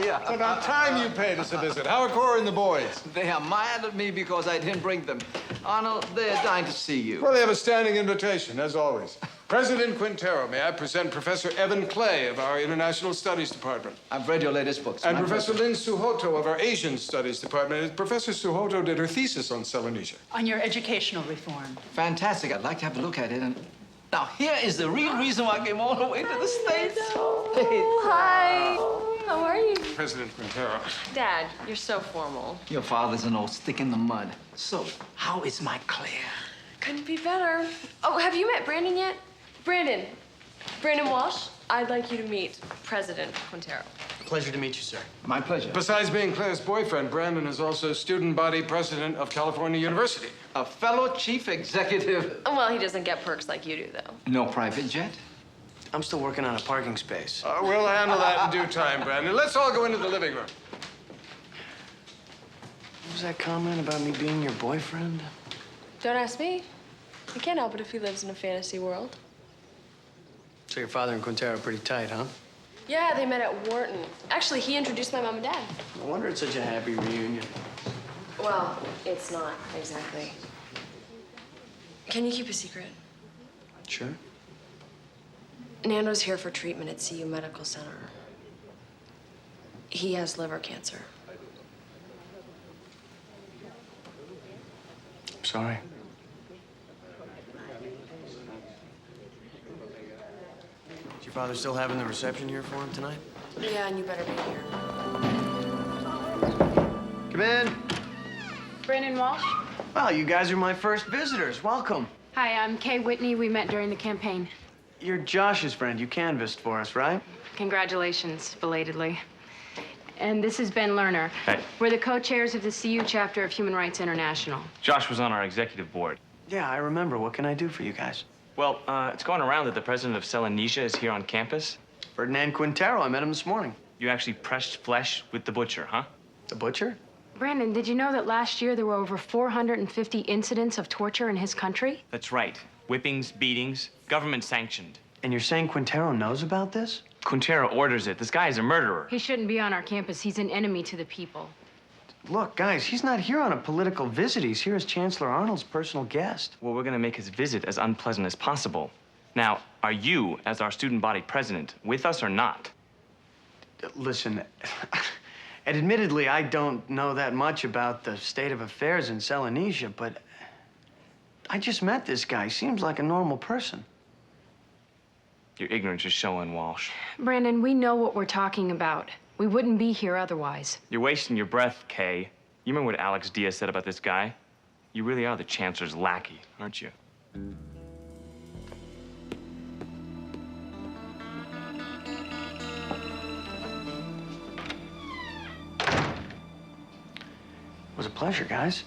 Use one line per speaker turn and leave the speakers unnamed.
Yeah.
It's about time you paid us a visit. How are Cora and the boys?
They are mad at me because I didn't bring them. Arnold, they're dying to see you.
Well, they have a standing invitation, as always. President Quintero, may I present Professor Evan Clay of our International Studies Department.
I've read your latest books.
And Professor Lynn Suhoto of our Asian Studies Department. Professor Suhoto did her thesis on Selanesia.
On your educational reform.
Fantastic. I'd like to have a look at it. And now, here is the real reason why I came all the way to the States.
Hi. How are you?
President Quintero.
Dad, you're so formal.
Your father's an old stick in the mud. So, how is my Claire?
Couldn't be better. Oh, have you met Brandon yet? Brandon Walsh, I'd like you to meet President Quintero.
Pleasure to meet you, sir.
My pleasure.
Besides being Claire's boyfriend, Brandon is also student body president of California University.
A fellow chief executive.
Well, he doesn't get perks like you do, though.
No private jet?
I'm still working on a parking space.
We'll handle that in due time, Brandon. Let's all go into the living room.
What was that comment about me being your boyfriend?
Don't ask me. I can't help it if he lives in a fantasy world.
So your father and Quintero are pretty tight, huh?
Yeah, they met at Wharton. Actually, he introduced my mom and dad.
No wonder it's such a happy reunion.
Well, it's not exactly. Can you keep a secret?
Sure.
Nando's here for treatment at CU Medical Center. He has liver cancer.
I'm sorry. Is your father still having the reception here for him tonight?
Yeah, and you better be here.
Come in.
Brandon Walsh.
Well, you guys are my first visitors. Welcome.
Hi, I'm Kay Whitney. We met during the campaign.
You're Josh's friend. You canvassed for us, right?
Congratulations, belatedly. And this is Ben Lerner.
Hey.
We're the co-chairs of the CU chapter of Human Rights International.
Josh was on our executive board.
Yeah, I remember. What can I do for you guys?
Well, it's going around that the president of Selanesia is here on campus.
Ferdinand Quintero. I met him this morning.
You actually pressed flesh with the butcher, huh?
The butcher?
Brandon, did you know that last year there were over 450 incidents of torture in his country?
That's right. Whippings, beatings, government sanctioned.
And you're saying Quintero knows about this?
Quintero orders it. This guy is a murderer.
He shouldn't be on our campus. He's an enemy to the people.
Look, guys, he's not here on a political visit. He's here as Chancellor Arnold's personal guest.
Well, we're gonna make his visit as unpleasant as possible. Now, are you, as our student body president, with us or not?
Listen, and admittedly, I don't know that much about the state of affairs in Selanesia, but I just met this guy. Seems like a normal person.
Your ignorance is showing, Walsh.
Brandon, we know what we're talking about. We wouldn't be here otherwise.
You're wasting your breath, Kay. You remember what Alex Diaz said about this guy? You really are the Chancellor's lackey, aren't you?
It was a pleasure, guys.